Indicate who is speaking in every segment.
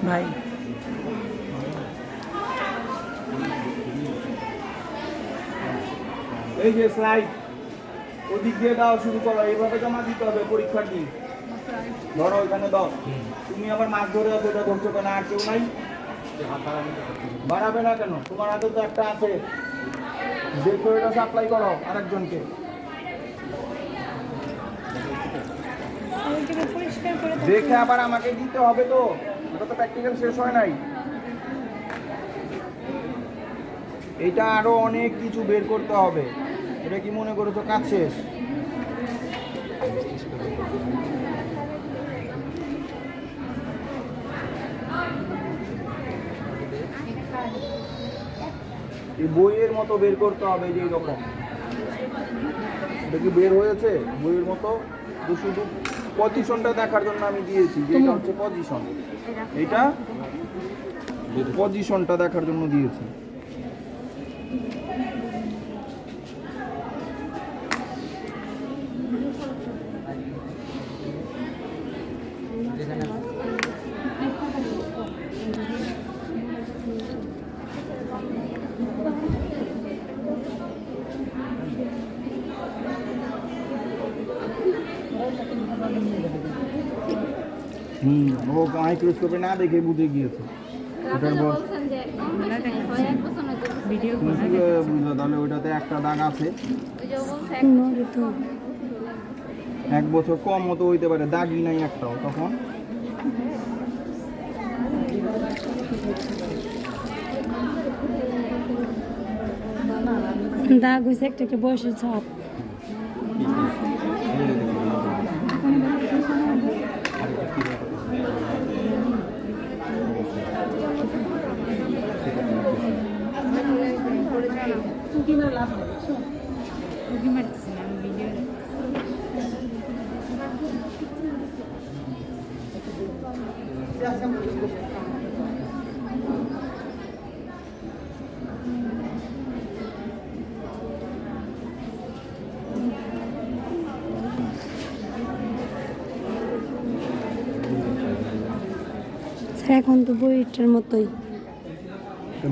Speaker 1: ভাই
Speaker 2: এই যে স্লাইড ওদিক দিয়ে দাও, শুরু করো। এইভাবে জমা দিতে হবে পরীক্ষার দিন। ধরো ওইখানে দাও। তুমি আবার মাছ ধরে আছো, এটা ধরছো কেন? আর কেউ নাই? বাড়াবে না কেন? তোমার হাতে তো একটা আছে, দেখো এটা সাপ্লাই করো আরেকজনকে। দেখে আবার আমাকে দিতে হবে তো, এটা তো প্র্যাকটিক্যাল শেষ হয় নাই। এইটা আরো অনেক কিছু বের করতে হবে। এটা কি মনে করছো কাজ শেষ? এই বইয়ের মতো বের করতে হবে, যে রকম। এটা কি বের হয়েছে বইয়ের মতো? তো শুধু পজিশনটা দেখার জন্য আমি দিয়েছি, যে এটা হচ্ছে পজিশন। এটা পজিশনটা দেখার জন্য দিয়েছি। ও মাইক্রোস্কোপে না দেখে বুঝে গিয়েছে। তাহলে ওইটাতে একটা দাগ আছে, 1 বছর কম মতো হইতে পারে, দাগই নাই একটাও তখন।
Speaker 3: দাগ হয়েছে একটা বয়সের ছাপ। এখন তো বইটার মতোই।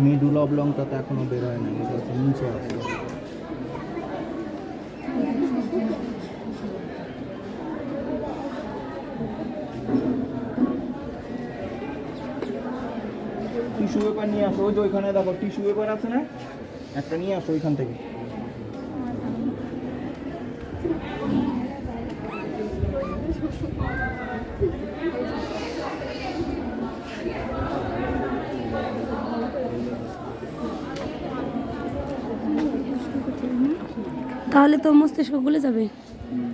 Speaker 2: মিডুল অবলংটা তো এখনো বের হয় না, এটা নিচে আছে। টিস্যু পেপার নিয়ে আসো, ওই যে ওইখানে দেখো টিস্যু পেপার আছে না, একটা নিয়ে আসো ওইখান থেকে।
Speaker 3: তাহলে তো মস্তিষ্ক গলে যাবে।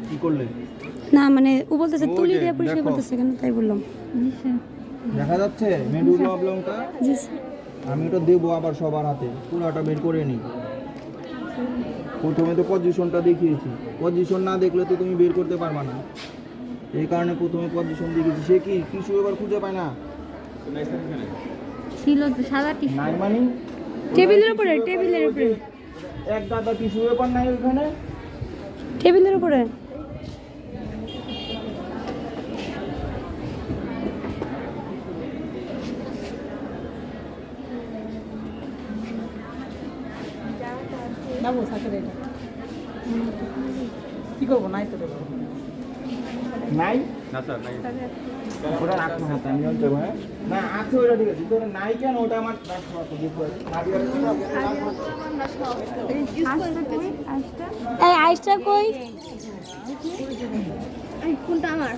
Speaker 2: কি করলে?
Speaker 3: না মানে ও বলতেছে তুলি দিয়ে পরিষ্কার করতেছে কেন, তাই বললাম।
Speaker 2: দেখা যাচ্ছে মেডুল অবলংটা?
Speaker 3: জি স্যার।
Speaker 2: আমি ওটা দেবো আবার সবার হাতে, পুরোটা বের করে নিই। প্রথমে তো পজিশনটা দেখিয়েছি, পজিশন না দেখলে তো তুমি বের করতে পারবা না, এই কারণে প্রথমে পজিশন দেখিয়েছি। সে কি টিস্যু পেপার খুঁজে পায় না?
Speaker 3: ছিল তো সাদা টিস্যু
Speaker 2: নাই মানে
Speaker 3: টেবিলের উপরে, টেবিলের উপরে
Speaker 2: এক গাদা টিস্যু পেপার নাই ওখানে,
Speaker 3: টেবিলের উপরে।
Speaker 1: কি করবো? নাই তো দেবো।
Speaker 2: নাই না স্যার, নাই। ওটা রাখো হাতে, আমি অন দেবো। হ্যাঁ না আছে, ওটা ঠিক আছে। তোর নাই কেন? ওটা আমার রাখো, রাখো দেখো।
Speaker 3: এই আইসটা কই?
Speaker 4: কোনটা আমার?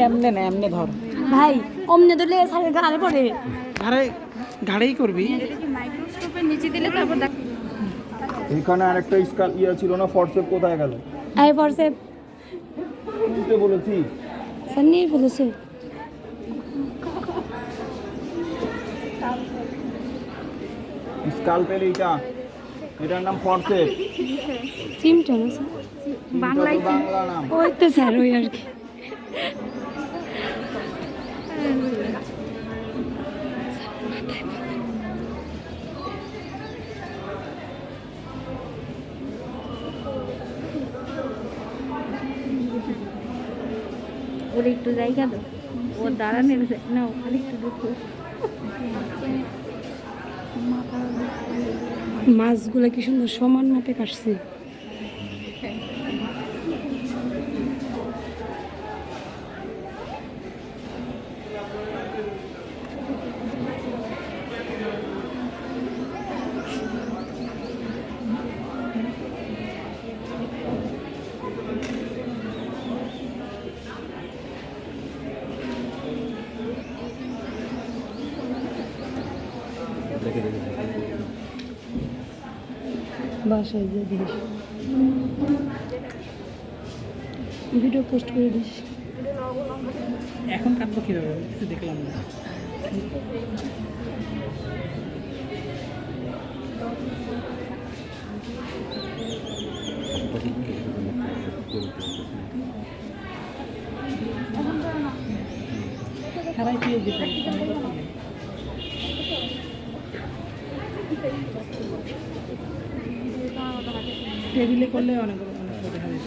Speaker 1: এমনে না, এমনে ধর
Speaker 3: ভাই অমনে ধরলে সাড়ে গালে পড়ে।
Speaker 1: ঘাড়েই করবি।
Speaker 4: মাইক্রোস্কোপের নিচে দিলে তারপর দেখ।
Speaker 2: এখানে আরেকটা স্কাল ছিল না, ফরসেপ কোথায় গেল?
Speaker 3: এই পড়ছে
Speaker 2: বুঝতে বলেছি।
Speaker 3: স্যার নিয়ে ফেলেছে।
Speaker 2: স্কালপেল এইটা, এটার নাম ফরসেপ।
Speaker 3: সিমটন আছে
Speaker 2: বাংলা নাম।
Speaker 3: ওই তো স্যার, ওই আর কি।
Speaker 4: ওর একটু জায়গা দাও, ওর দাঁড়ানোর না ওখানে একটু দেখো।
Speaker 3: মাছগুলো কি সুন্দর সমান মাপে কাটছে। বাসায় যে দিস ভিডিও পোস্ট করে দিস।
Speaker 1: এখন কাটবো কিভাবে কিছু দেখলাম না। খারাই দিয়ে দিতে টেবিলে করলে অনেক দেখা যায়।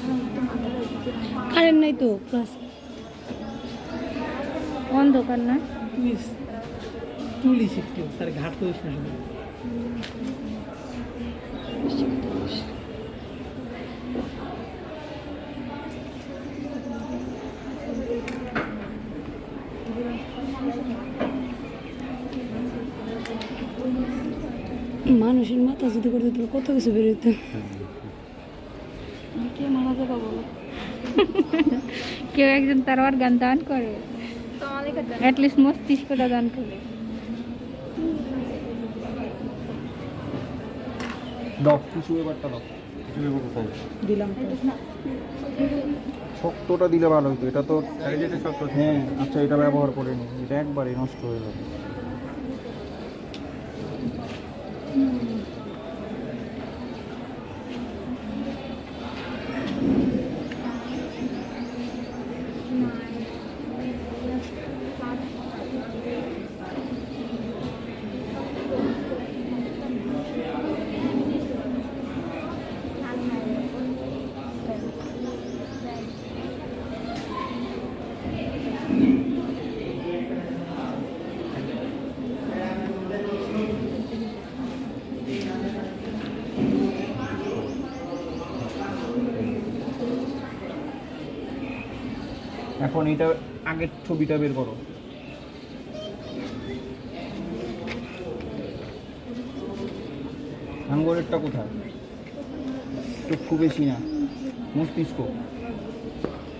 Speaker 3: কারেন্ট নাই তো ক্লাস।
Speaker 4: অন্ধকার না,
Speaker 1: তুলিস একটু তার ঘাট তো শেষ হবে।
Speaker 3: মানুষের মাথা যদি করে দিত কত কিছু বেরোতো।
Speaker 4: কে মারা যাবে বলো? কেউ একজন তার গান দান করে, অ্যাটলিস্ট মস্তিষ্কটা দান করে।
Speaker 2: দাও কিছু এবারটা দাও,
Speaker 1: দিলাম
Speaker 2: শক্তটা দিলে ভালো হতো। এটা তো শক্ত। হ্যাঁ আচ্ছা, এটা ব্যবহার করে নি, এটা একবারই নষ্ট হয়ে যাবে। এখন এটা আগের ছবিটা বের করো। হাঙ্গরেরটা কোথায়? চক্ষু বেশি না, মস্তিষ্ক,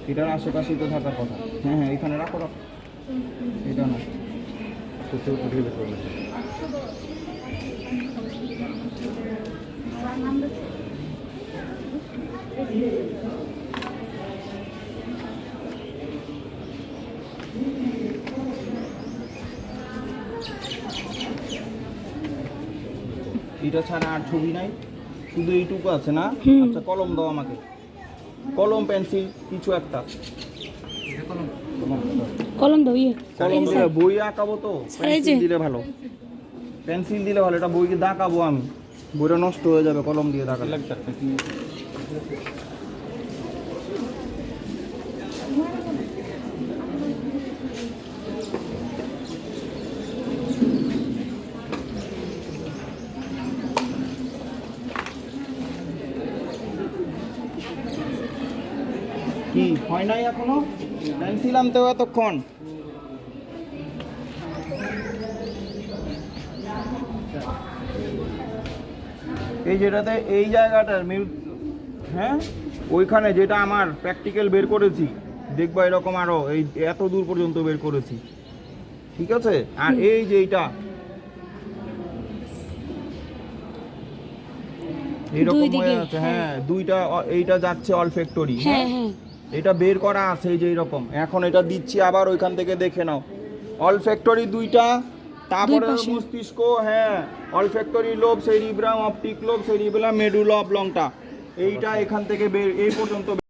Speaker 2: এটার আশেপাশেই তো থাকার কথা। হ্যাঁ হ্যাঁ এখানে রাখো রাখো, এটা না এটা ছাড়া আর ছবি নাই, শুধু এইটুকু আছে না? আচ্ছা কলম দাও আমাকে, কলম পেন্সিল কিছু একটা।
Speaker 3: কলম দাও। ইয়ে
Speaker 2: কলম দিলে বই আঁকাবো তো, পেন্সিল দিলে ভালো, পেন্সিল দিলে ভালো। এটা বইকে দাঁকাবো আমি, বইটা নষ্ট হয়ে যাবে কলম দিয়ে দাঁকালে। কি হয় নাই এখনো? পেন্সিল আনতেও এতক্ষণ? এই যেটাতে এই জায়গাটার হ্যাঁ ওইখানে যেটা আমার প্র্যাকটিক্যাল বের করেছি, দেখবা এরকম আরো এই এত দূর পর্যন্ত বের করেছি, ঠিক আছে? আর এই যে এইটা এইরকম হয়ে আছে, হ্যাঁ দুইটা, এইটা যাচ্ছে অলফ্যাক্টরি, হ্যাঁ এটা বের করা আছে এই যে এইরকম। এখন এটা দিচ্ছি আবার, ওইখান থেকে দেখে নাও। অলফ্যাক্টরি দুইটা, তারপরে মস্তিষ্ক, হ্যাঁ olfactory lobe, cerebrum, optic lobe, cerebellum, medulla oblongata, এইটা এখান থেকে বের এই পর্যন্ত